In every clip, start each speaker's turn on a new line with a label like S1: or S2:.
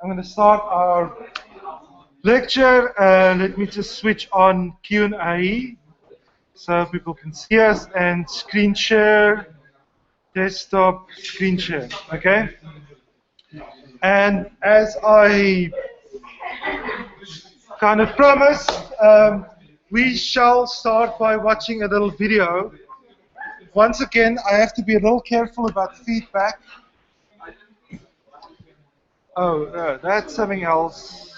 S1: I'm going to start our lecture. Let me just switch on Q&A so people can see us, and screen share, desktop, screen share, okay? And as I kind of promised, we shall start by watching a little video. Once again, I have to be a little careful about feedback. Oh, that's something else.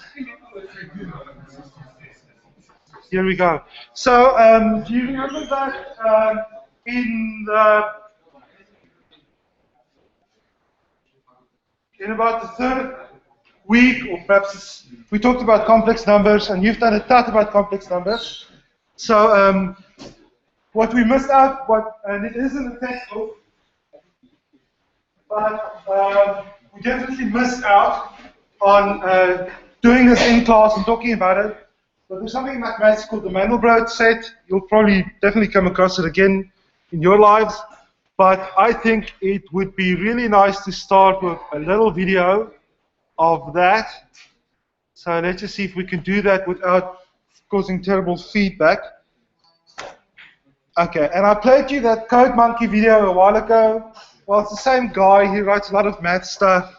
S1: Here we go. So, do you remember that in about the third week, or perhaps we talked about complex numbers, and you've done a tot about complex numbers. So, what we missed out, and it is in the textbook, but we definitely missed out on doing this in class and talking about it. But there's something in mathematics called the Mandelbrot set. You'll probably definitely come across it again in your lives. But I think it would be really nice to start with a little video of that. So let's just see if we can do that without causing terrible feedback. Okay, and I played you that Code Monkey video a while ago. Well, it's the same guy. He writes a lot of math stuff,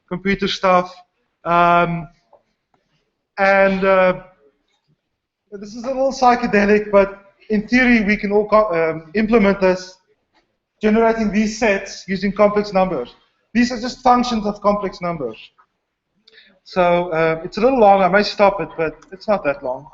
S1: computer stuff. This is a little psychedelic, but in theory, we can all implement this, generating these sets using complex numbers. These are just functions of complex numbers. So it's a little long. I may stop it, but it's not that long.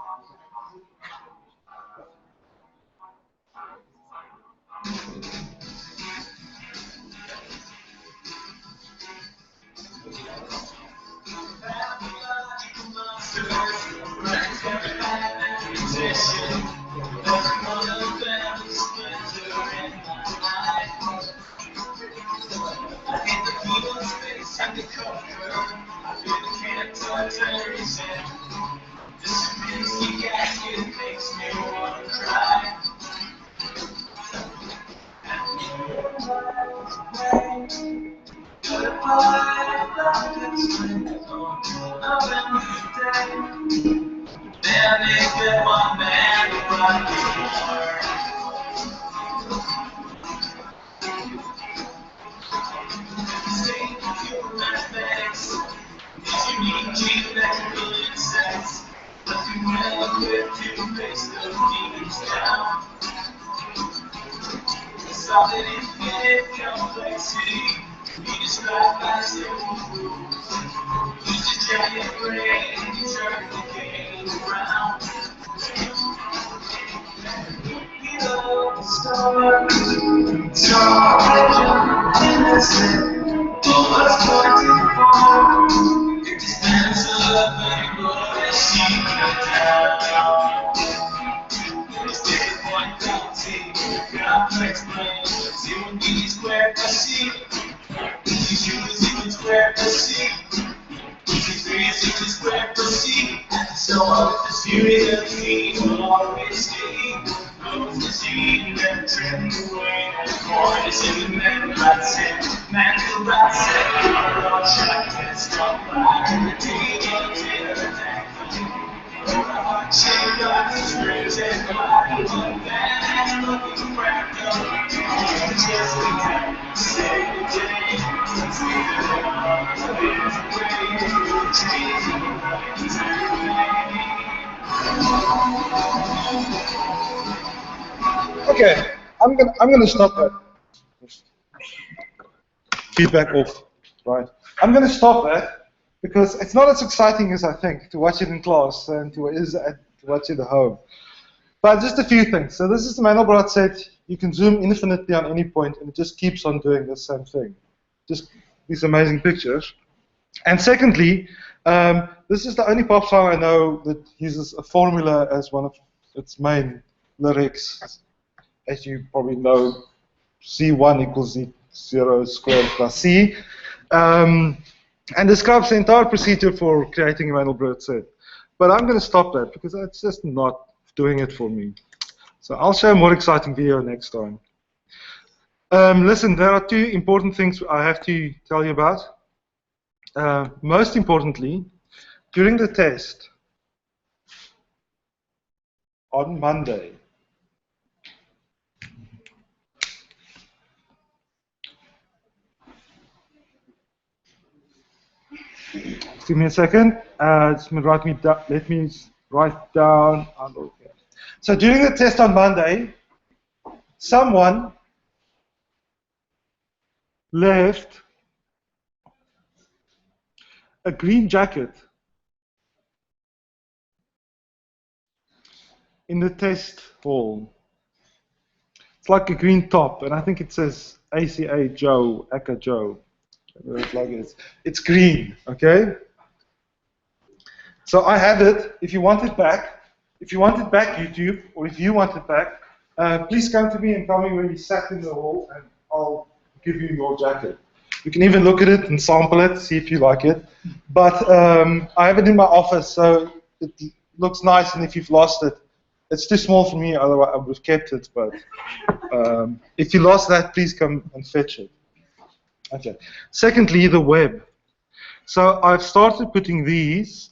S1: Okay, I'm gonna stop that. Feedback off, right? I'm gonna stop that because it's not as exciting as I think to watch it in class and to watch it at home. But just a few things. So this is the Mandelbrot set. You can zoom infinitely on any point, and it just keeps on doing the same thing. Just these amazing pictures. And secondly, this is the only pop song I know that uses a formula as one of its main lyrics. As you probably know, C1 equals Z0 squared plus C. And describes the entire procedure for creating a Mandelbrot set. But I'm going to stop that because that's just not doing it for me. So I'll show a more exciting video next time. Listen, there are two important things I have to tell you about. most importantly, during the test on Monday, give me a second. Let me write down. So during the test on Monday, someone left a green jacket in the test hall. It's like a green top, and I think it says ACA Joe, Aka Joe. It's green, okay? So I have it. If you want it back, YouTube, or if you want it back, please come to me and tell me where you sat in the hall, and I'll give you your jacket. You can even look at it and sample it, see if you like it. But I have it in my office, so it looks nice, and if you've lost it, it's too small for me, otherwise I would have kept it. But if you lost that, please come and fetch it. Okay. Secondly, the web. So I've started putting these.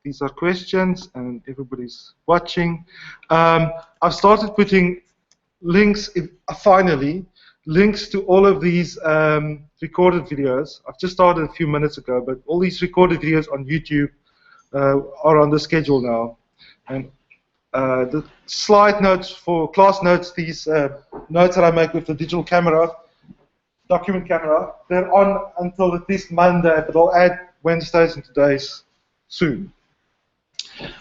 S1: These are questions, and everybody's watching. I've started putting links, finally, links to all of these recorded videos. I've just started a few minutes ago, but all these recorded videos on YouTube are on the schedule now. And the slide notes for class notes, these notes that I make with the digital camera, document camera, they're on until at least Monday, but I'll add Wednesdays and todays soon.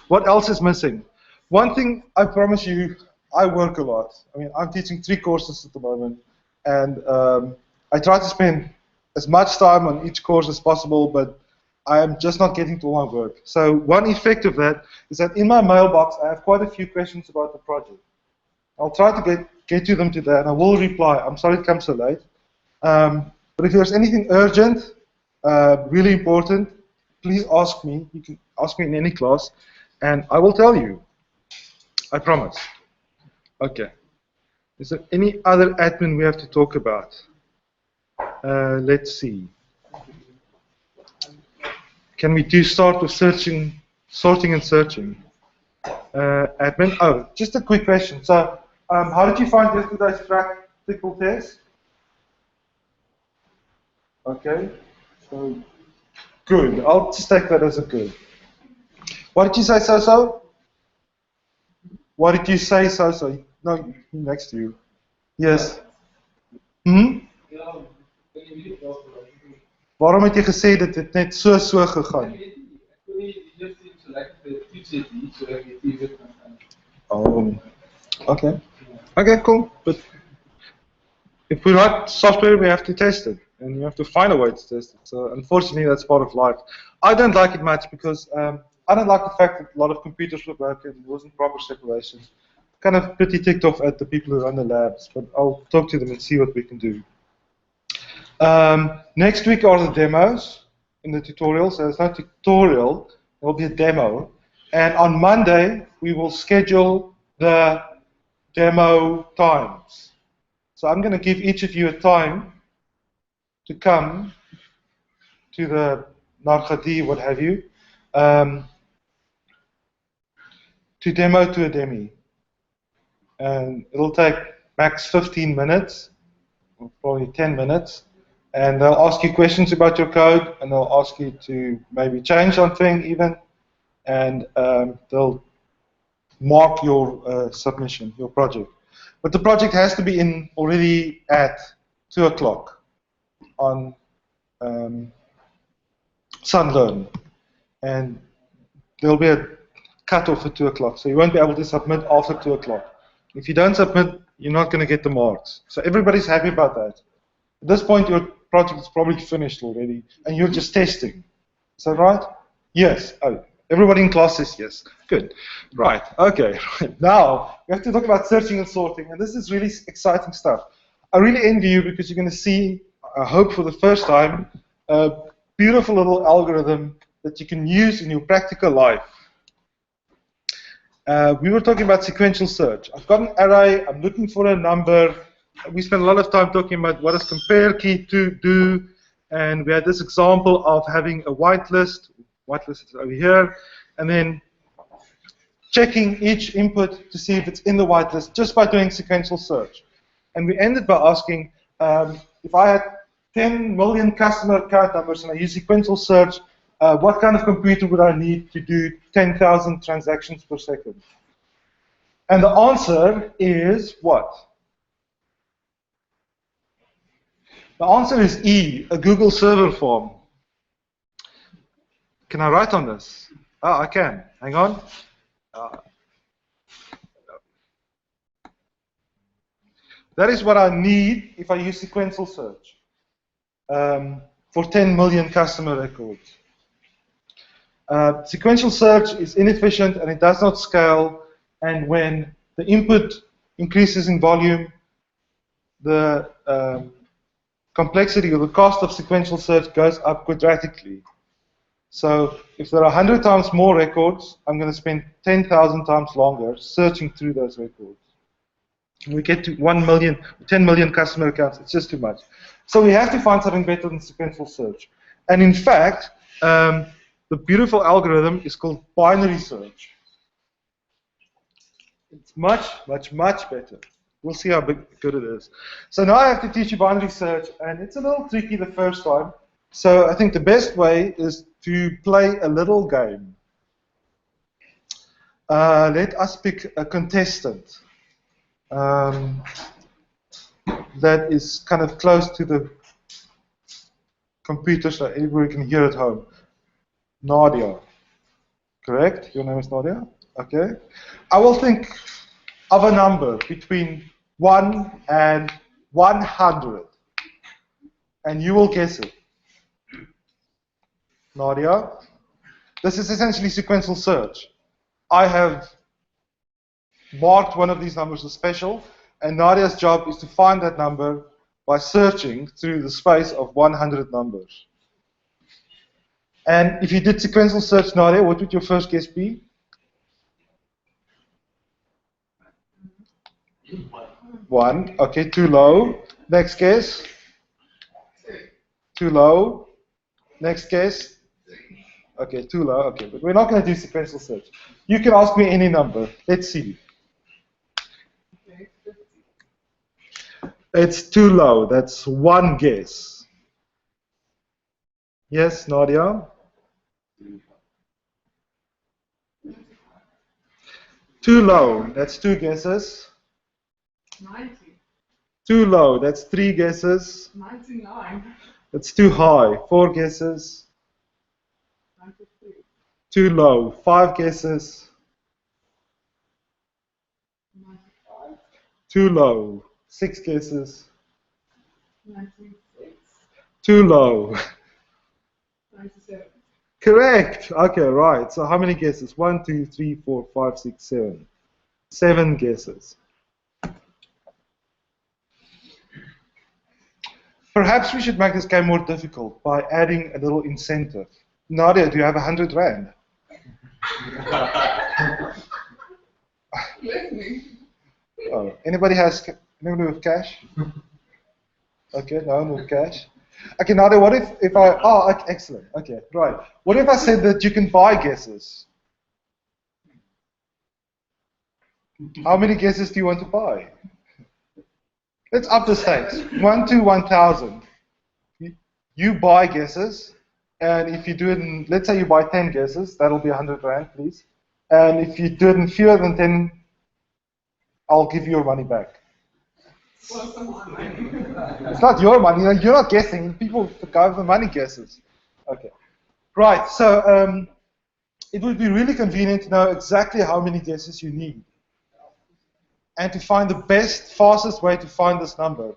S1: What else is missing? One thing I promise you, I work a lot. I mean, I'm teaching 3 courses at the moment, and I try to spend as much time on each course as possible, but I am just not getting to all my work. So one effect of that is that in my mailbox, I have quite a few questions about the project. I'll try to get to them today, and I will reply. I'm sorry it comes so late. But if there's anything urgent, really important, please ask me. You can ask me in any class, and I will tell you. I promise. Okay. Is there any other admin we have to talk about? Let's see. Can we start with sorting and searching? Admin. Oh, just a quick question. So, how did you find yesterday's practical test? Okay, so good. I'll just take that as a good. What did you say, so-so? What did you say, so-so? No, next to you. Yes. Waarom het jy gesê dit het net so gegaan? Oh, okay. Okay, cool. But if we write software, we have to test it. And you have to find a way to test it. So unfortunately, that's part of life. I don't like it much because I don't like the fact that a lot of computers were broken. There wasn't proper separation. Kind of pretty ticked off at the people who run the labs, but I'll talk to them and see what we can do. Next week are the demos in the tutorial. So there's no tutorial. There will be a demo. And on Monday, we will schedule the demo times. So I'm going to give each of you a time to come to the Nargadi, what have you, to demo to a demi. And it'll take max 15 minutes, or probably 10 minutes, and they'll ask you questions about your code, and they'll ask you to maybe change something even, and they'll mark your submission, your project. But the project has to be in already at 2 o'clock. On Sunlearn, and there'll be a cutoff at 2 o'clock, so you won't be able to submit after 2 o'clock. If you don't submit, you're not going to get the marks. So everybody's happy about that. At this point, your project is probably finished already, and you're just testing. Is that right? Yes. Oh, everybody in class says yes. Good. Right. Okay. Now we have to talk about searching and sorting, and this is really exciting stuff. I really envy you because you're going to see, I hope for the first time, a beautiful little algorithm that you can use in your practical life. We were talking about sequential search. I've got an array, I'm looking for a number. We spent a lot of time talking about what does compare key to do, And we had this example of having a whitelist is over here, and then checking each input to see if it's in the whitelist just by doing sequential search. And we ended by asking, if I had 10 million customer account numbers and I use sequential search, what kind of computer would I need to do 10,000 transactions per second? And the answer is what? The answer is E, a Google server farm. Can I write on this? Oh, I can. Hang on. That is what I need if I use sequential search for 10 million customer records. Sequential search is inefficient and it does not scale, and when the input increases in volume, the complexity or the cost of sequential search goes up quadratically. So if there are 100 times more records, I'm going to spend 10,000 times longer searching through those records. We get to 1 million, 10 million customer accounts. It's just too much. So we have to find something better than sequential search. And in fact, the beautiful algorithm is called binary search. It's much, much, much better. We'll see how good it is. So now I have to teach you binary search, and it's a little tricky the first time. So I think the best way is to play a little game. Let us pick a contestant that is kind of close to the computer so everybody can hear at home. Nadia, correct? Your name is Nadia? Okay. I will think of a number between 1 and 100, and you will guess it. Nadia, this is essentially sequential search. I have marked one of these numbers as special, and Nadia's job is to find that number by searching through the space of 100 numbers. And if you did sequential search, Nadia, what would your first guess be? 1. Okay, too low. Next guess? Too low. Next guess? Okay, too low. Okay, but we're not going to do sequential search. You can ask me any number. Let's see. It's too low. That's one guess. Yes, Nadia? Too low. That's 2 guesses.
S2: 90.
S1: Too low. That's 3 guesses.
S2: 99.
S1: That's too high. 4 guesses.
S2: 93.
S1: Too low. 5 guesses.
S2: 95.
S1: Too low. 6 guesses.
S2: 96.
S1: Too low.
S2: 97.
S1: Correct. Okay, right. So how many guesses? 1, 2, 3, 4, 5, 6, 7. 7 guesses. Perhaps we should make this game more difficult by adding a little incentive. Nadia, do you have 100 Rand? Oh, anybody with cash? Okay, no one with cash. Okay, Nadia, what if I, oh, okay, excellent, okay, right. What if I said that you can buy guesses? How many guesses do you want to buy? Let's up the stakes. 1 to 1,000. You buy guesses, and if you do it in, let's say you buy 10 guesses, that'll be 100 Rand, please. And if you do it in fewer than 10, I'll give you your money back. It's not your money. You're not guessing. People, the guy with the money guesses. Okay. Right. So it would be really convenient to know exactly how many guesses you need, and to find the best, fastest way to find this number.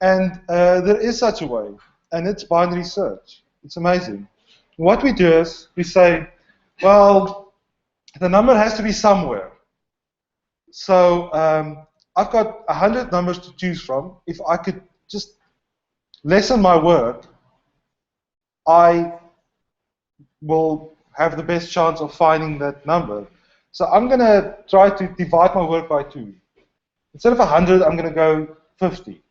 S1: And there is such a way, and it's binary search. It's amazing. What we do is we say, well, the number has to be somewhere. So I've got 100 numbers to choose from. If I could just lessen my work, I will have the best chance of finding that number. So I'm going to try to divide my work by 2. Instead of 100, I'm going to go 50.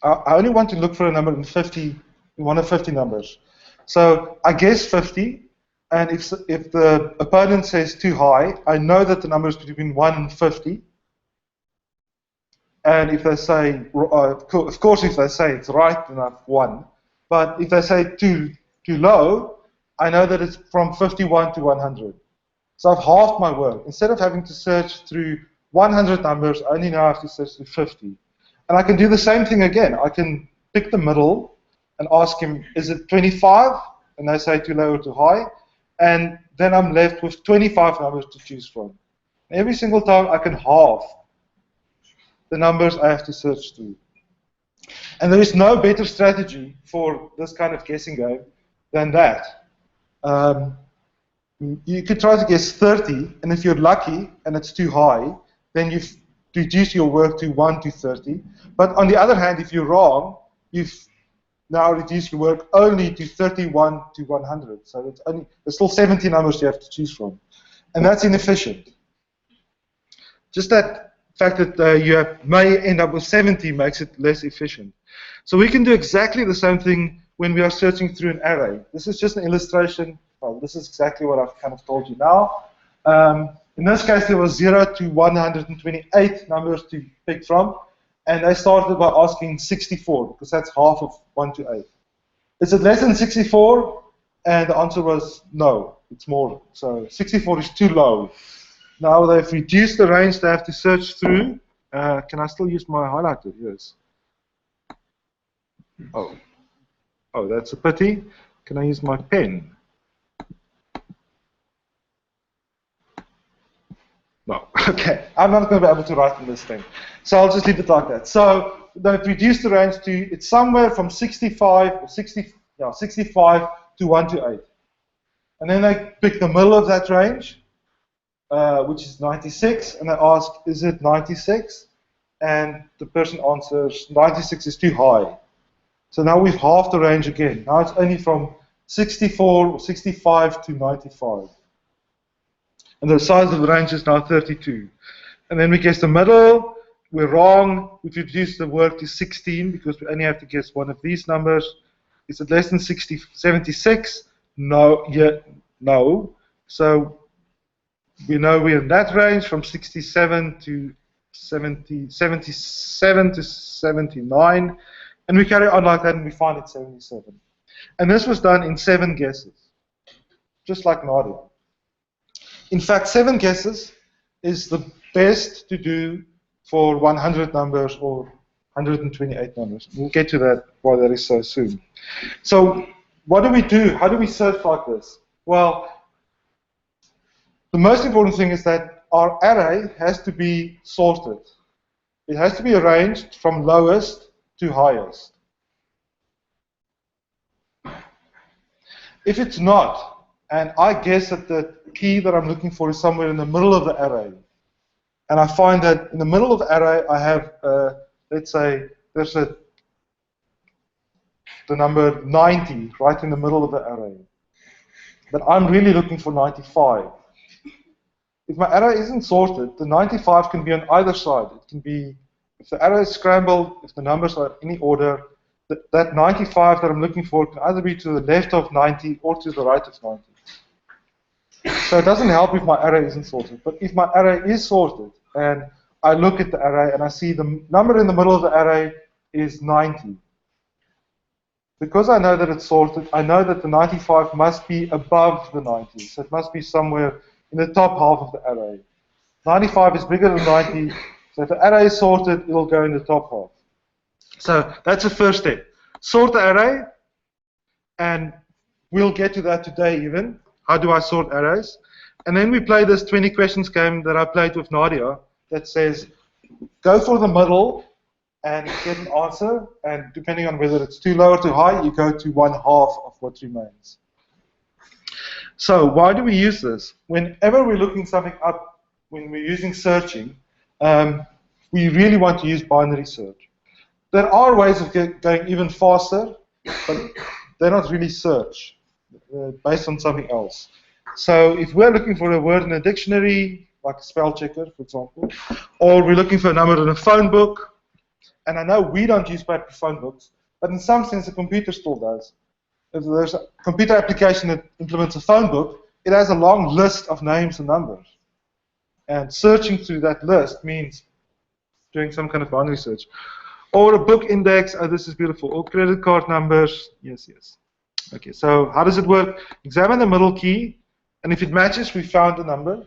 S1: I only want to look for a number in 50, in one of 50 numbers. So I guess 50, and if the opponent says too high, I know that the number is between 1 and 50. And if they say, of course, if they say it's right, then I've won. But if they say too low, I know that it's from 51 to 100. So I've halved my work. Instead of having to search through 100 numbers, I only now have to search through 50. And I can do the same thing again. I can pick the middle and ask him, is it 25? And they say too low or too high. And then I'm left with 25 numbers to choose from. Every single time I can halve the numbers I have to search through. And there is no better strategy for this kind of guessing game than that. You could try to guess 30, and if you're lucky and it's too high, then you've reduced your work to 1 to 30. But on the other hand, if you're wrong, you've now reduced your work only to 31 to 100. So there's still 70 numbers you have to choose from. And that's inefficient. Just that fact that you may end up with 70 makes it less efficient. So we can do exactly the same thing when we are searching through an array. This is just an illustration. Well, this is exactly what I've kind of told you now. In this case, there was 0 to 128 numbers to pick from, and I started by asking 64, because that's half of 1 to 8. Is it less than 64? And the answer was no, it's more. So 64 is too low. Now they've reduced the range they have to search through. Can I still use my highlighter? Yes. Oh, that's a pity. Can I use my pen? No. Okay, I'm not going to be able to write on this thing. So I'll just leave it like that. So they've reduced the range to, it's somewhere from 65 to 1 to 8. And then they pick the middle of that range, which is 96, and they ask, is it 96? And the person answers, 96 is too high. So now we've halved the range again. Now it's only from 64 or 65 to 95. And the size of the range is now 32. And then we guess the middle. We're wrong. We've reduced the work to 16 because we only have to guess one of these numbers. Is it less than 76? No. Yeah, no. So we know we're in that range from 67 to 77 to 79. And we carry on like that, and we find it's 77. And this was done in 7 guesses, just like Nadia. In fact, 7 guesses is the best to do for 100 numbers or 128 numbers. We'll get to that, why that is so soon. So what do we do? How do we search like this? Well, the most important thing is that our array has to be sorted. It has to be arranged from lowest to highest. If it's not, and I guess that the key that I'm looking for is somewhere in the middle of the array, and I find that in the middle of the array I have, let's say, there's the number 90 right in the middle of the array, but I'm really looking for 95. If my array isn't sorted, the 95 can be on either side. It can be, if the array is scrambled, if the numbers are in any order, that 95 that I'm looking for can either be to the left of 90 or to the right of 90. So it doesn't help if my array isn't sorted. But if my array is sorted, and I look at the array and I see the number in the middle of the array is 90. Because I know that it's sorted, I know that the 95 must be above the 90. So it must be somewhere in the top half of the array. 95 is bigger than 90, so if the array is sorted, it'll go in the top half. So that's the first step. Sort the array, and we'll get to that today even. How do I sort arrays? And then we play this 20 questions game that I played with Nadia that says, go for the middle and get an answer, and depending on whether it's too low or too high, you go to 1/2 of what remains. So why do we use this? Whenever we're looking something up, when we're using searching, we really want to use binary search. There are ways of going even faster, but they're not really search. Based on something else. So if we're looking for a word in a dictionary, like a spell checker, for example, or we're looking for a number in a phone book, And I know we don't use paper phone books, but in some sense a computer still does. If there's a computer application that implements a phone book, it has a long list of names and numbers. And searching through that list means doing some kind of binary search. Or a book index, oh, this is beautiful. Or credit card numbers, yes, yes. Okay, so how does it work? Examine the middle key, and if it matches, we found the number.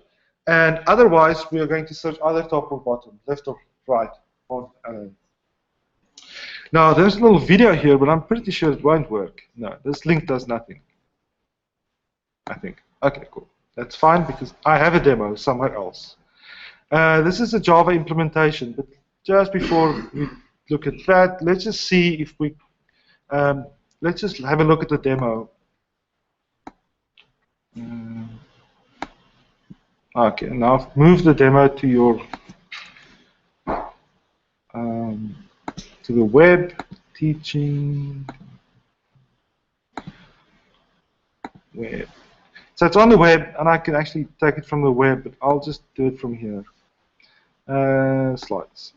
S1: And otherwise, we are going to search either top or bottom, left or right. Now, there's a little video here, but I'm pretty sure it won't work. No, this link does nothing, I think. Okay, cool. That's fine, because I have a demo somewhere else. This is a Java implementation, but just before we look at that, let's just see if we, let's just have a look at the demo. Okay, now move the demo to your, to the web, teaching, web. So it's on the web, and I can actually take it from the web, but I'll just do it from here. Slides.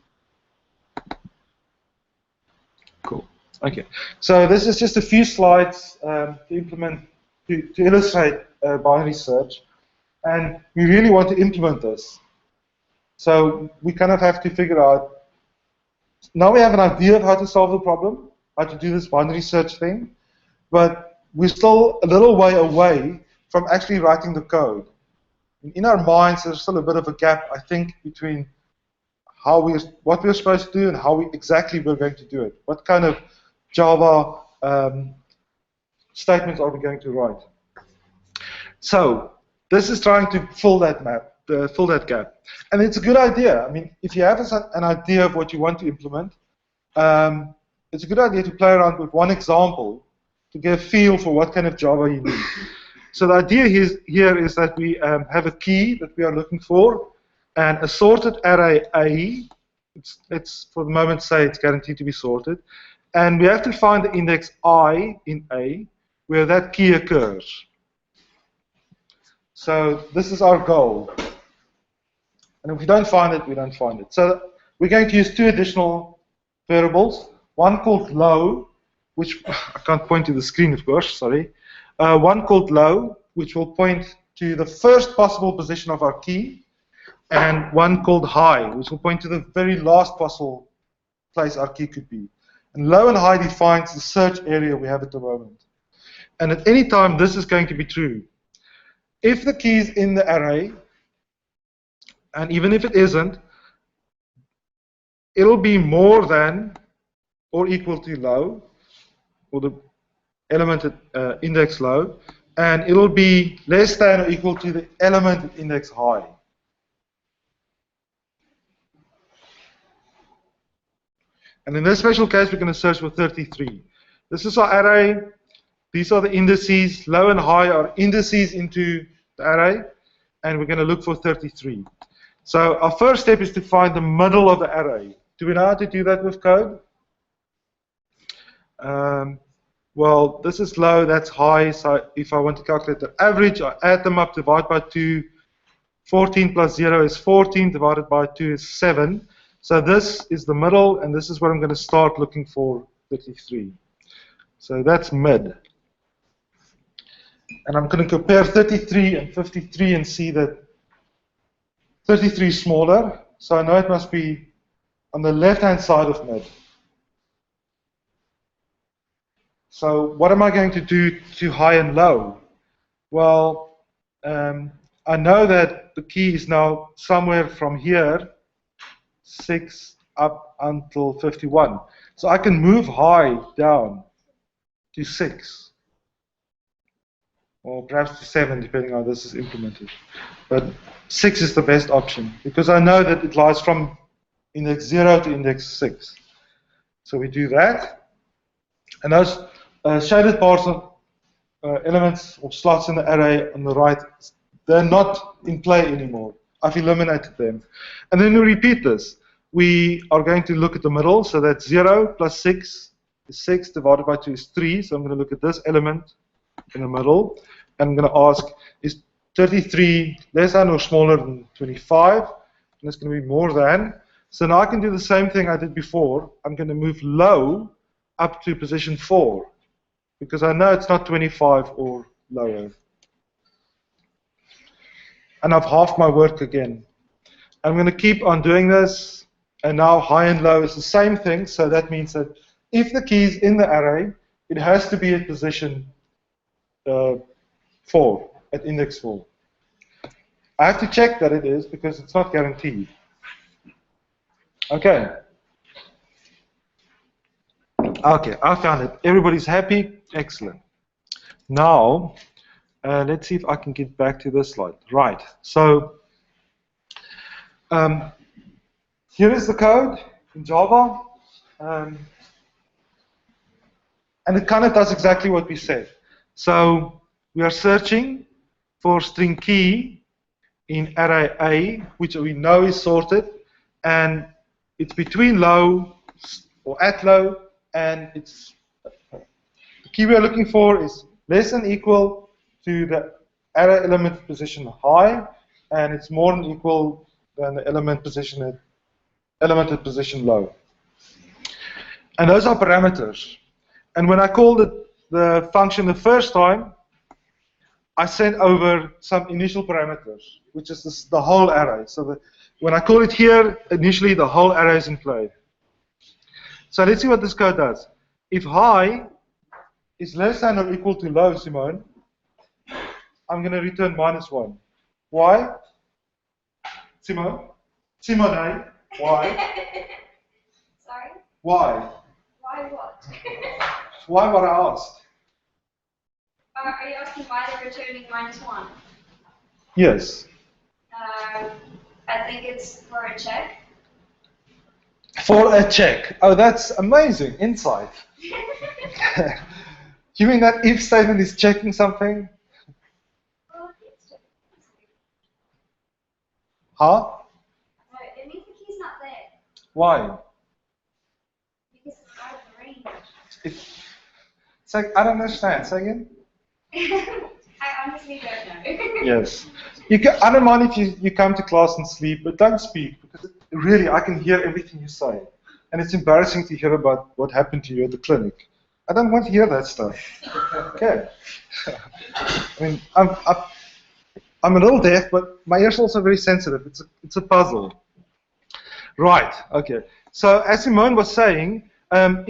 S1: Cool. Okay. So this is just a few slides to implement, to illustrate binary search, and we really want to implement this. So we kind of have to figure out. Now we have an idea of how to solve the problem, how to do this binary search thing, but we're still a little way away from actually writing the code. In our minds, there's still a bit of a gap, I think, between what we're supposed to do and how exactly we're going to do it. What kind of Java statements are we going to write? So this is trying to fill that gap, and it's a good idea. I mean, if you have an idea of what you want to implement, it's a good idea to play around with one example to get a feel for what kind of Java you need. So the idea here is that we have a key that we are looking for, and a sorted array A. Let's for the moment say it's guaranteed to be sorted, and we have to find the index I in A where that key occurs. So this is our goal, and if we don't find it, we don't find it. So we're going to use two additional variables, one called low, which I can't point to the screen, of course, sorry. One called low, which will point to the first possible position of our key, and one called high, which will point to the very last possible place our key could be. And low and high defines the search area we have at the moment. And at any time, this is going to be true. If the key is in the array, and even if it isn't, it'll be more than or equal to low, or the element at index low, and it'll be less than or equal to the element at index high. And in this special case, we're going to search for 33. This is our array. These are the indices. Low and high are indices into the array, and we're going to look for 33. So our first step is to find the middle of the array. Do we know how to do that with code? Well, this is low, that's high, so if I want to calculate the average, I add them up, divide by 2. 14 plus 0 is 14, divided by 2 is 7. So this is the middle, and this is where I'm going to start looking for 33. So that's mid. And I'm going to compare 33 and 53 and see that 33 is smaller, so I know it must be on the left-hand side of mid. So what am I going to do to high and low? Well, I know that the key is now somewhere from here, 6 up until 51. So I can move high down to 6. Or perhaps to 7, depending on how this is implemented. But 6 is the best option, because I know that it lies from index 0 to index 6. So we do that. And those shaded parts of elements or slots in the array on the right, they're not in play anymore. I've eliminated them. And then we repeat this. We are going to look at the middle, so that's 0 plus 6 is 6, divided by 2 is 3. So I'm going to look at this element in the middle, and I'm going to ask, is 33 less than or smaller than 25? And it's going to be more than. So now I can do the same thing I did before. I'm going to move low up to position 4, because I know it's not 25 or lower. And I've halved my work again. I'm going to keep on doing this, and now high and low is the same thing, so that means that if the key is in the array, it has to be at position 4, at index 4. I have to check that it is, because it's not guaranteed. Okay. Okay, I found it. Everybody's happy? Excellent. Now, let's see if I can get back to this slide. Right, so here is the code in Java, and it kind of does exactly what we said. So we are searching for string key in array A, which we know is sorted, and it's between low or at low, and it's the key we are looking for is less than equal to the array element position high, and it's more than equal than the element at position low. And those are parameters. And when I called the function the first time, I sent over some initial parameters, which is the whole array. So when I call it here, initially the whole array is in play. So let's see what this code does. If high is less than or equal to low, Simone, I'm going to return -1. Why? Simone? Simone, why?
S3: Sorry?
S1: Why?
S3: Why what?
S1: Why what I asked?
S3: Are you asking why they're returning -1?
S1: Yes.
S3: I think it's for a check.
S1: For a check. Oh, that's amazing insight. You mean that if statement is checking something?
S3: Well, it's checking.
S1: Huh?
S3: No, it means the key's not there.
S2: Why?
S3: Because it's out of the range.
S1: It's like, I don't understand. Say again?
S3: I honestly don't know.
S1: Yes. I don't mind if you come to class and sleep, but don't speak, because really I can hear everything you say. And it's embarrassing to hear about what happened to you at the clinic. I don't want to hear that stuff. Okay. I mean, I'm a little deaf, but my ears are also very sensitive. It's a puzzle. Right, okay. So as Simone was saying,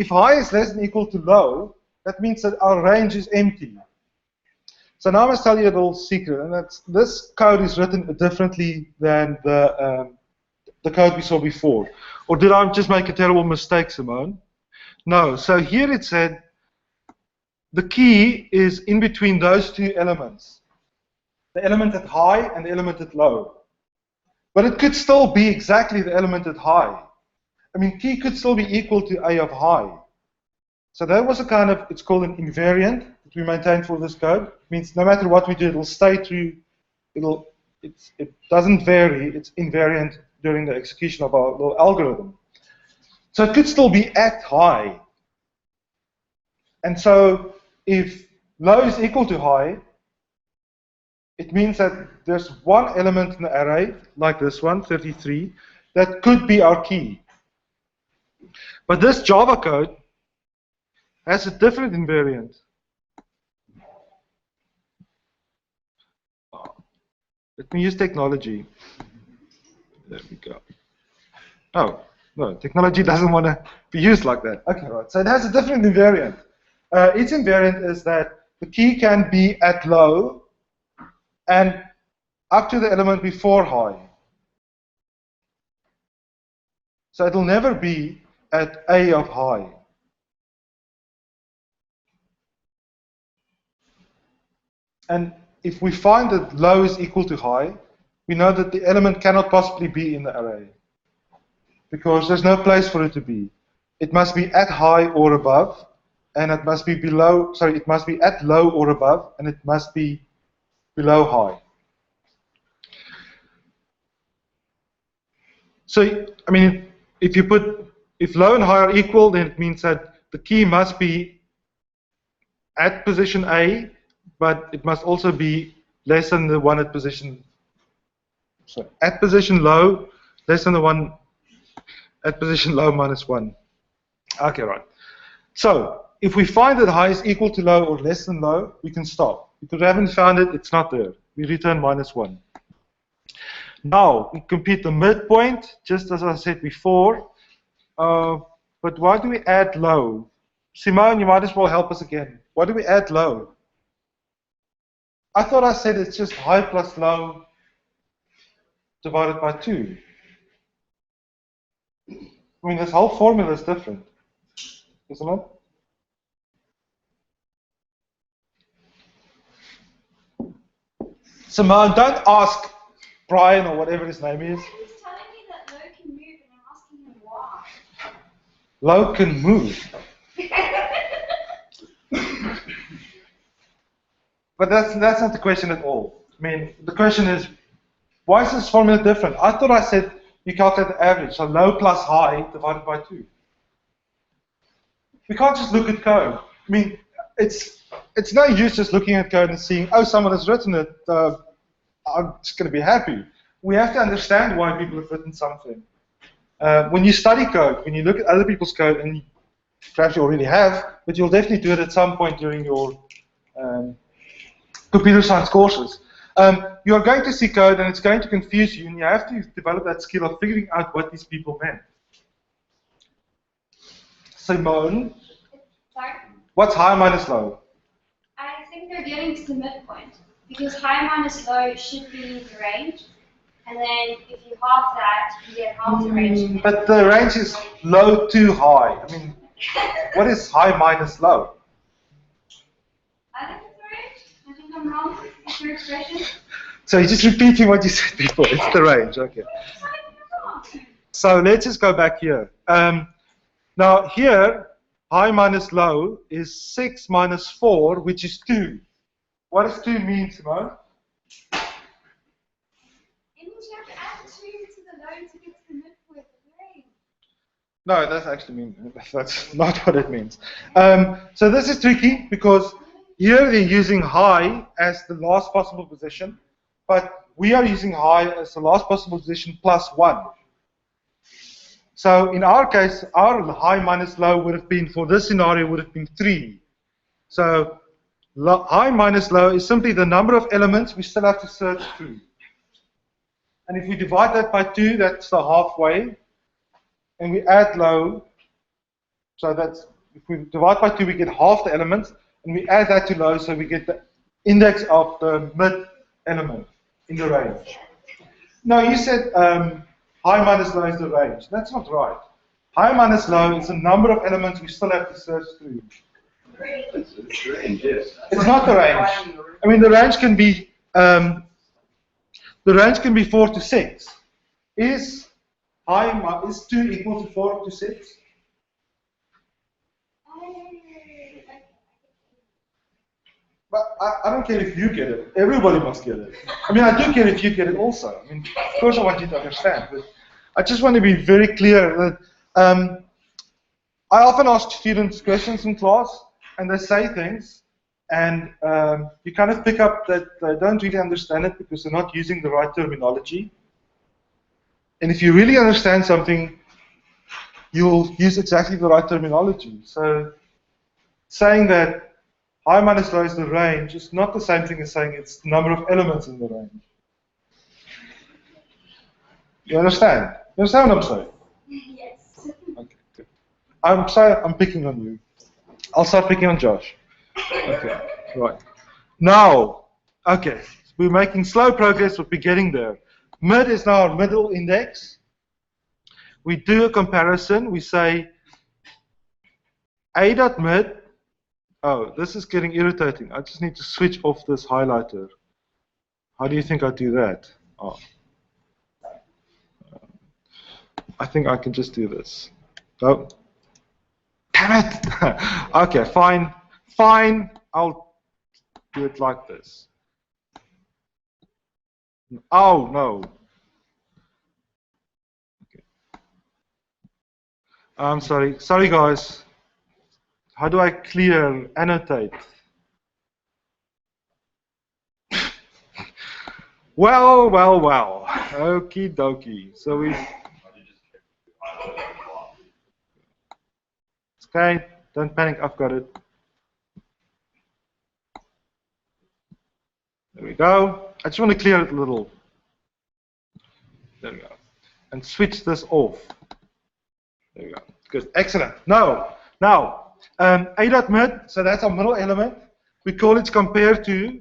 S1: if high is less than equal to low, that means that our range is empty. So now I must tell you a little secret, and that's this code is written differently than the code we saw before. Or did I just make a terrible mistake, Simone? No. So here it said the key is in between those two elements, the element at high and the element at low. But it could still be exactly the element at high. I mean, key could still be equal to A of high. So that was a kind of, it's called an invariant that we maintain for this code. It means no matter what we do, it'll stay true. It doesn't vary. It's invariant during the execution of our little algorithm. So it could still be at high. And so if low is equal to high, it means that there's one element in the array, like this one, 33, that could be our key. But this Java code has a different invariant. Let me use technology. There we go. Oh, no, technology doesn't want to be used like that. Okay, right. So it has a different invariant. Its invariant is that the key can be at low and up to the element before high. So it'll never be at A of high. And if we find that low is equal to high, we know that the element cannot possibly be in the array, because there's no place for it to be. It must be at high or above, and it must be below, sorry, it must be at low or above, and it must be below high. So, I mean, if low and high are equal, then it means that the key must be at position A, but it must also be less than the one at position, so at position low, less than the one At position low minus 1. Okay, right. So, if we find that high is equal to low or less than low, we can stop. Because we haven't found it, it's not there. We return minus 1. Now, we compute the midpoint, just as I said before. But why do we add low? Simone, you might as well help us again. Why do we add low? I thought I said it's just high plus low divided by 2. I mean, this whole formula is different, isn't it? Simone, don't ask Brian or whatever his name is.
S3: He's telling me that low can move, and I'm asking him why.
S1: Low can move. But that's not the question at all. I mean, the question is, why is this formula different? I thought I said you calculate the average, so low plus high divided by 2. We can't just look at code. I mean, it's no use just looking at code and seeing, oh, someone has written it, I'm just going to be happy. We have to understand why people have written something. When you study code, when you look at other people's code, and perhaps you already have, but you'll definitely do it at some point during your computer science courses. You are going to see code, and it's going to confuse you, and you have to develop that skill of figuring out what these people meant. Simone,
S3: Sorry?
S1: what's high minus low?
S3: I think they're getting to the midpoint. Because high minus low should be the range. And then if you half that, you get half the range.
S1: But the range is low to high. I mean, what is high minus low?
S3: I think it's the range. I think I'm wrong. It's your expression.
S1: So you're just repeating what you said before. It's the range, okay. So let's just go back here. Now here, high minus low is 6 minus 4, which is 2. What does 2 mean, Simone?
S3: It means you have to add 2 to the low to get to the midpoint of the range.
S1: No, it doesn't actually mean, that's not what it means. So this is tricky because here they're using high as the last possible position, but we are using high as the last possible position plus 1. So in our case, our high minus low would have been, for this scenario, would have been 3. So high minus low is simply the number of elements we still have to search through. And if we divide that by 2, that's the halfway. And we add low, so that's, if we divide by 2, we get half the elements. And we add that to low, so we get the index of the mid element in the range. No, you said high minus low is the range. That's not right. High minus low is the number of elements we still have to search through.
S4: It's range, yes.
S1: It's not the range. I mean, the range can be 4 to 6. Is 2 equal to 4 to 6? But I don't care if you get it. Everybody must get it. I mean, I do care if you get it also. I mean, of course I want you to understand. But I just want to be very clear that I often ask students questions in class, and they say things, and you kind of pick up that they don't really understand it because they're not using the right terminology. And if you really understand something, you'll use exactly the right terminology. So saying that high minus low is the range is not the same thing as saying it's the number of elements in the range. You understand? You understand what I'm saying?
S3: Yes.
S1: Okay, good. I'm sorry, I'm picking on you. I'll start picking on Josh. Okay, right. Now, okay, we're making slow progress, but we're getting there. Mid is now our middle index. We do a comparison. We say A.mid. Oh, this is getting irritating. I just need to switch off this highlighter. How do you think I do that? Oh. I think I can just do this. Oh. Damn it! Okay, fine. Fine. I'll do it like this. Oh, no. Okay. I'm sorry. Sorry, guys. How do I clear, annotate? Well. Okie dokie. So we. Okay, don't panic, I've got it. There we go. I just want to clear it a little. There we go. And switch this off. There we go. Good. Excellent. Now, a.mid, so that's our middle element. We call it compare to,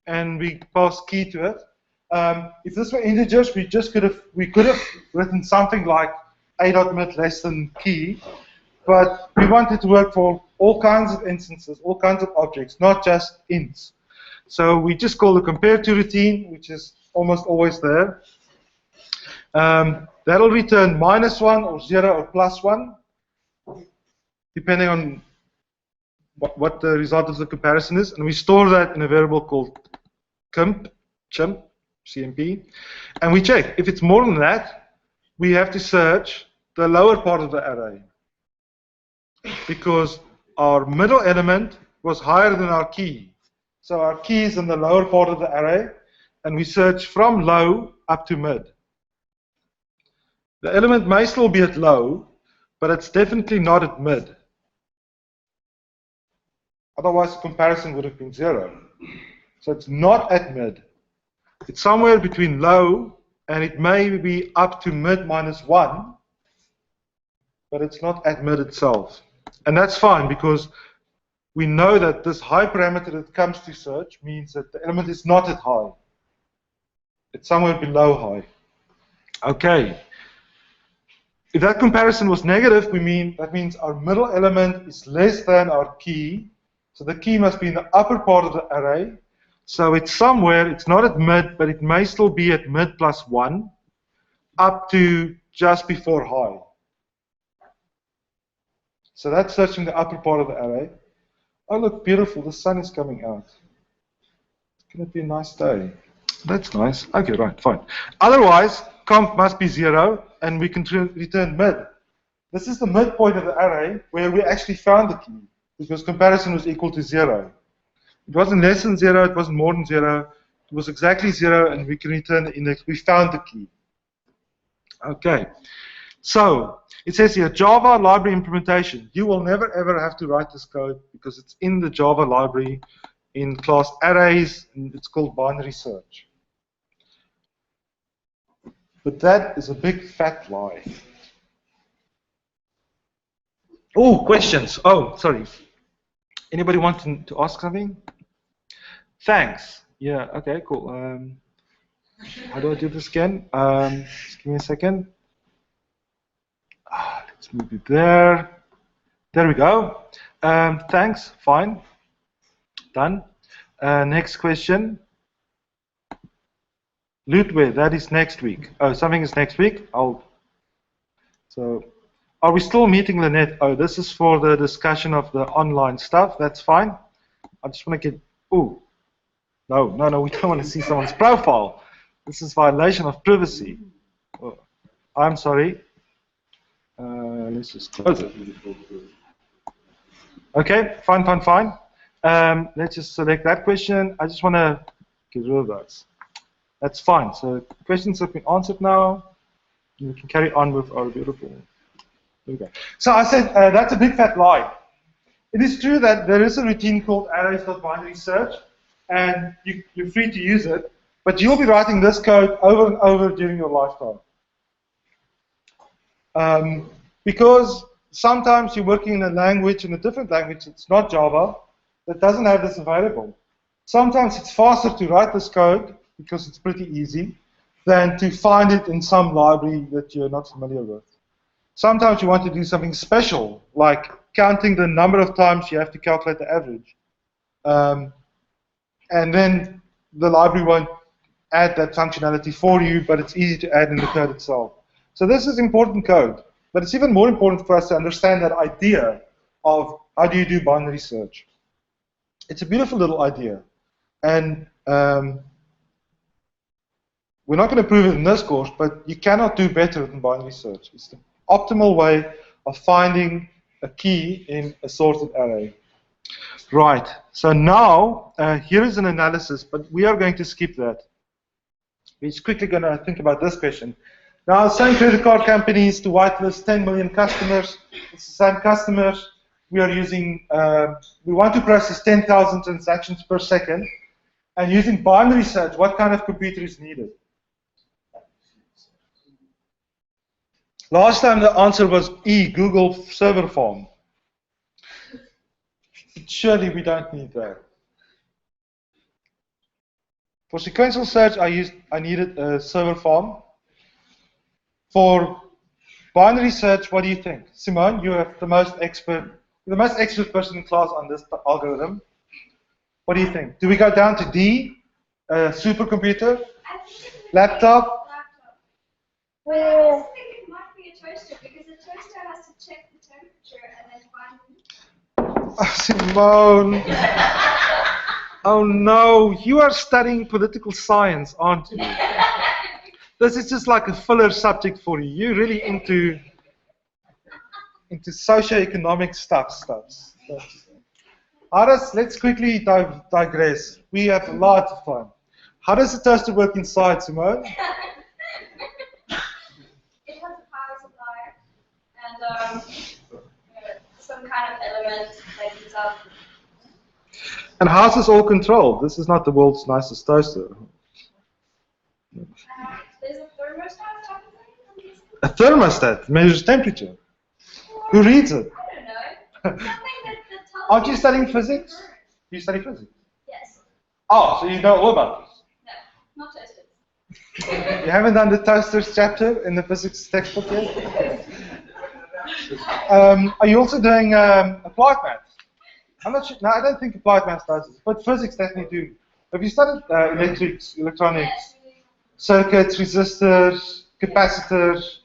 S1: and we pass key to it. If this were integers, we could have written something like a.mid less than key, but we want it to work for all kinds of instances, all kinds of objects, not just ints. So we just call the compare to routine, which is almost always there. That'll return -1 or 0 or +1, depending on what the result of the comparison is. And we store that in a variable called CMP. And we check. If it's more than that, we have to search the lower part of the array, because our middle element was higher than our key. So our key is in the lower part of the array, and we search from low up to mid. The element may still be at low, but it's definitely not at mid. Otherwise, the comparison would have been 0. So it's not at mid. It's somewhere between low, and it may be up to mid -1, but it's not at mid itself. And that's fine, because we know that this high parameter that comes to search means that the element is not at high. It's somewhere below high. Okay. If that comparison was negative, that means our middle element is less than our key. So the key must be in the upper part of the array. So it's somewhere, it's not at mid, but it may still be at mid +1, up to just before high. So that's searching the upper part of the array. Oh, look, beautiful, the sun is coming out. It's going to be a nice day. That's nice. Okay, right, fine. Otherwise, comp must be 0, and we can return mid. This is the midpoint of the array where we actually found the key, because comparison was equal to 0. It wasn't less than 0, it wasn't more than 0. It was exactly 0, and we can return the index. We found the key. Okay. So, it says here, Java library implementation. You will never ever have to write this code because it's in the Java library in class arrays, and it's called binary search. But that is a big fat lie. Oh, questions. Oh, sorry. Anybody want to ask something? Thanks. Yeah, okay, cool. How do I do this again? Just give me a second. Let's move it there. There we go. Thanks, fine. Done. Next question. Lootware, that is next week. Oh, something is next week. So, are we still meeting Lynette? Oh, this is for the discussion of the online stuff. That's fine. I just want to get. Ooh, no, we don't want to see someone's profile. This is violation of privacy. Oh, I'm sorry. Let's just close it. Okay, fine. Let's just select that question. I just want to get rid of those. That's fine. So questions have been answered now. We can carry on with our beautiful. There we go. So I said that's a big fat lie. It is true that there is a routine called arrays.binary search, and you're free to use it, but you'll be writing this code over and over during your lifetime. Because sometimes you're working in a language, in a different language, it's not Java, that doesn't have this available. Sometimes it's faster to write this code, because it's pretty easy, than to find it in some library that you're not familiar with. Sometimes you want to do something special, like counting the number of times you have to calculate the average. And then the library won't add that functionality for you, but it's easy to add in the code itself. So this is important code. But it's even more important for us to understand that idea of how do you do binary search. It's a beautiful little idea. And we're not going to prove it in this course, but you cannot do better than binary search. It's the optimal way of finding a key in a sorted array. Right, so now here is an analysis, but we are going to skip that. We're just quickly going to think about this question. Now, same credit card companies to whitelist 10 million customers. It's the same customers. we are using, we want to process 10,000 transactions per second, and using binary search, what kind of computer is needed? Last time the answer was E, Google server farm. Surely we don't need that. For sequential search, I needed a server farm. For binary search, what do you think? Simone, you are the most expert person in class on this algorithm. What do you think? Do we go down to D, supercomputer, laptop?
S3: Well, I also think it might be a toaster because a toaster has to check the temperature and then find.
S1: Oh, Simone. Oh no, you are studying political science, aren't you? This is just like a filler subject for you. You're really into socio-economic stuff. Let's quickly digress. We have a lot of fun. How does the toaster work inside, Simone?
S3: It has a power supply and some kind of element that heats up.
S1: And how's this all controlled? This is not the world's nicest toaster.
S3: There's a thermostat type of thing.
S1: A thermostat measures temperature. Who reads it?
S3: I don't know. Something that tells
S1: Aren't you studying physics? You study physics?
S3: Yes.
S1: Oh, so you know all about this.
S3: No, not toasters.
S1: You haven't done the toasters chapter in the physics textbook yet? Are you also doing applied math? I'm not sure. No, I don't think applied math does this, but physics definitely do. Have you studied electronics, circuits, resistors, capacitors,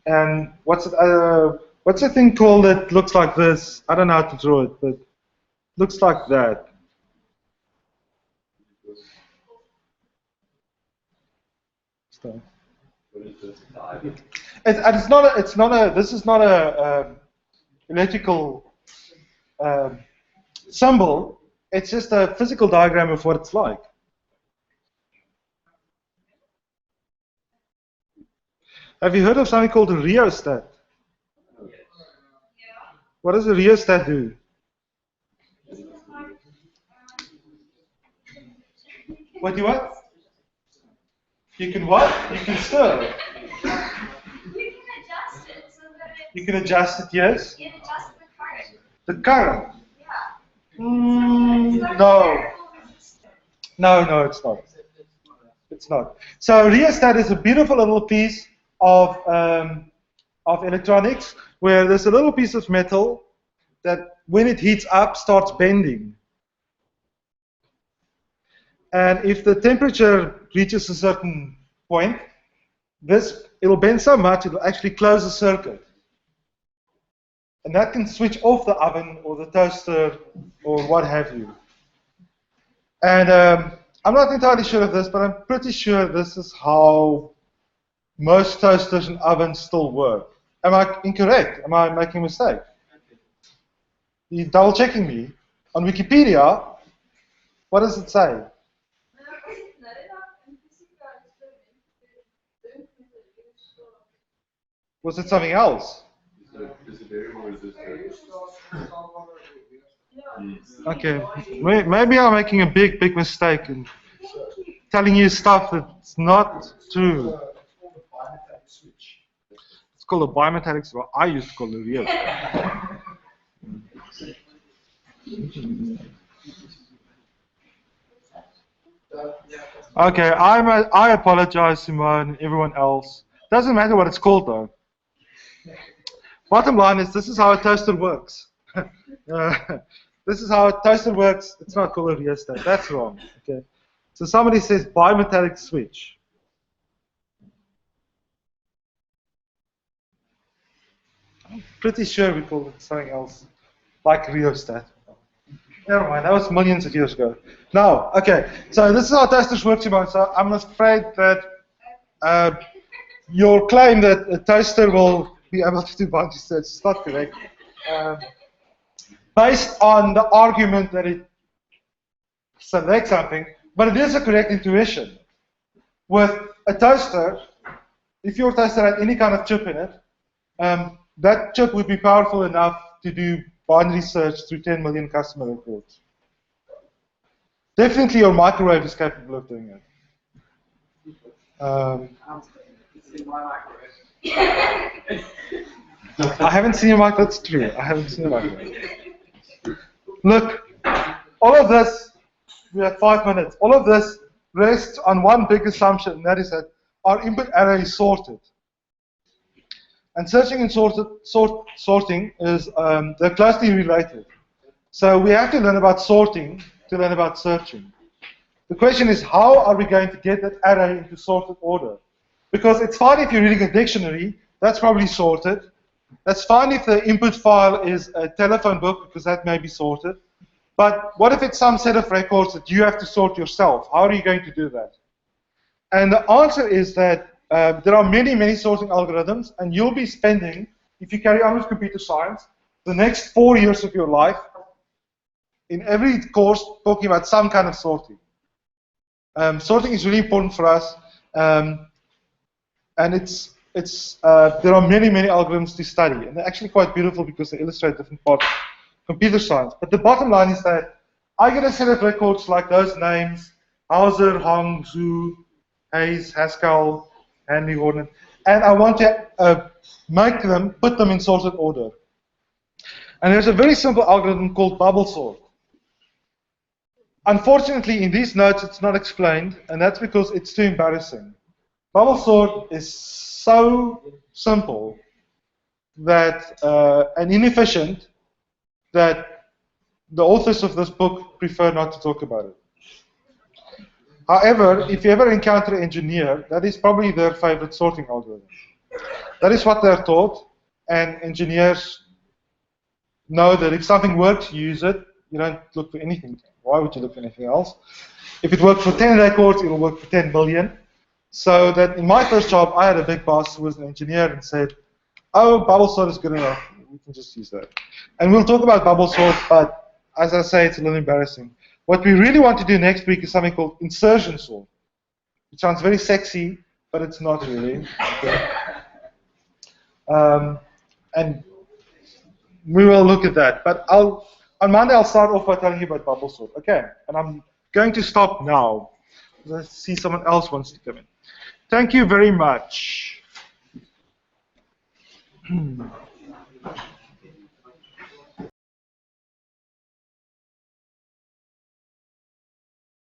S1: and what's the thing called that looks like this? I don't know how to draw it, but looks like that. So. This is not a electrical symbol. It's just a physical diagram of what it's like. Have you heard of something called a rheostat? What does a rheostat do? What do you want? You can what? You can stir.
S3: You can adjust it so that
S1: You can adjust it, yes?
S3: it adjusts the current.
S1: The current?
S3: Yeah.
S1: No. No, it's not. It's not. So rheostat is a beautiful little piece of electronics where there's a little piece of metal that when it heats up starts bending. And if the temperature reaches a certain point, it'll bend so much it'll actually close the circuit. And that can switch off the oven or the toaster or what have you. And I'm not entirely sure of this, but I'm pretty sure this is how most toasters and ovens still work. Am I incorrect? Am I making a mistake? You're double checking me. On Wikipedia, what does it say? Was it something else?
S4: Is it variable resistor?
S1: Okay, maybe I'm making a big mistake in telling you stuff that's not true. It's called a bimetallic switch. I used to call it a real. Okay, I apologize, Simone, and everyone else. Doesn't matter what it's called, though. Bottom line is, this is how a toaster works. This is how a toaster works. It's not called a rheostat. That's wrong. Okay. So somebody says bimetallic switch. I'm pretty sure we called it something else, like rheostat. Never mind. That was millions of years ago. Now, okay. So this is how toasters work, Simone. So I'm afraid that your claim that a toaster will be able to do binary search is not correct. Based on the argument that it selects something, but it is a correct intuition. With a toaster, if your toaster had any kind of chip in it, that chip would be powerful enough to do binary search through 10 million customer records. Definitely your microwave is capable of doing it.
S5: It's in my microwave.
S1: I haven't seen a microwave. That's true. I haven't seen a microwave. Look, all of this, we have 5 minutes. All of this rests on one big assumption, and that is that our input array is sorted. And searching and sorting is they're closely related. So we have to learn about sorting to learn about searching. The question is, how are we going to get that array into sorted order? Because it's fine if you're reading a dictionary, that's probably sorted. That's fine if the input file is a telephone book, because that may be sorted. But what if it's some set of records that you have to sort yourself? How are you going to do that? And the answer is that there are many, many sorting algorithms, and you'll be spending, if you carry on with computer science, the next 4 years of your life in every course talking about some kind of sorting. Sorting is really important for us, and there are many, many algorithms to study, and they're actually quite beautiful because they illustrate different parts of computer science. But the bottom line is that I get a set of records like those names: Hauser, Hong, Zhu, Hayes, Haskell, Hanley, Hornet, and I want to put them in sorted order. And there's a very simple algorithm called bubble sort. Unfortunately, in these notes, it's not explained, and that's because it's too embarrassing. Bubble sort is so simple that and inefficient that the authors of this book prefer not to talk about it. However, if you ever encounter an engineer, that is probably their favorite sorting algorithm. That is what they're taught, and engineers know that if something works, you use it. You don't look for anything. Why would you look for anything else? If it worked for 10 records, it'll work for 10 million. So that in my first job, I had a big boss who was an engineer and said, oh, bubble sort is good enough. We can just use that. And we'll talk about bubble sort, but as I say, it's a little embarrassing. What we really want to do next week is something called insertion sort. It sounds very sexy, but it's not really. Okay. And we will look at that. But on Monday, I'll start off by telling you about bubble sort. Okay, and I'm going to stop now. Let's see someone else wants to come in. Thank you very much.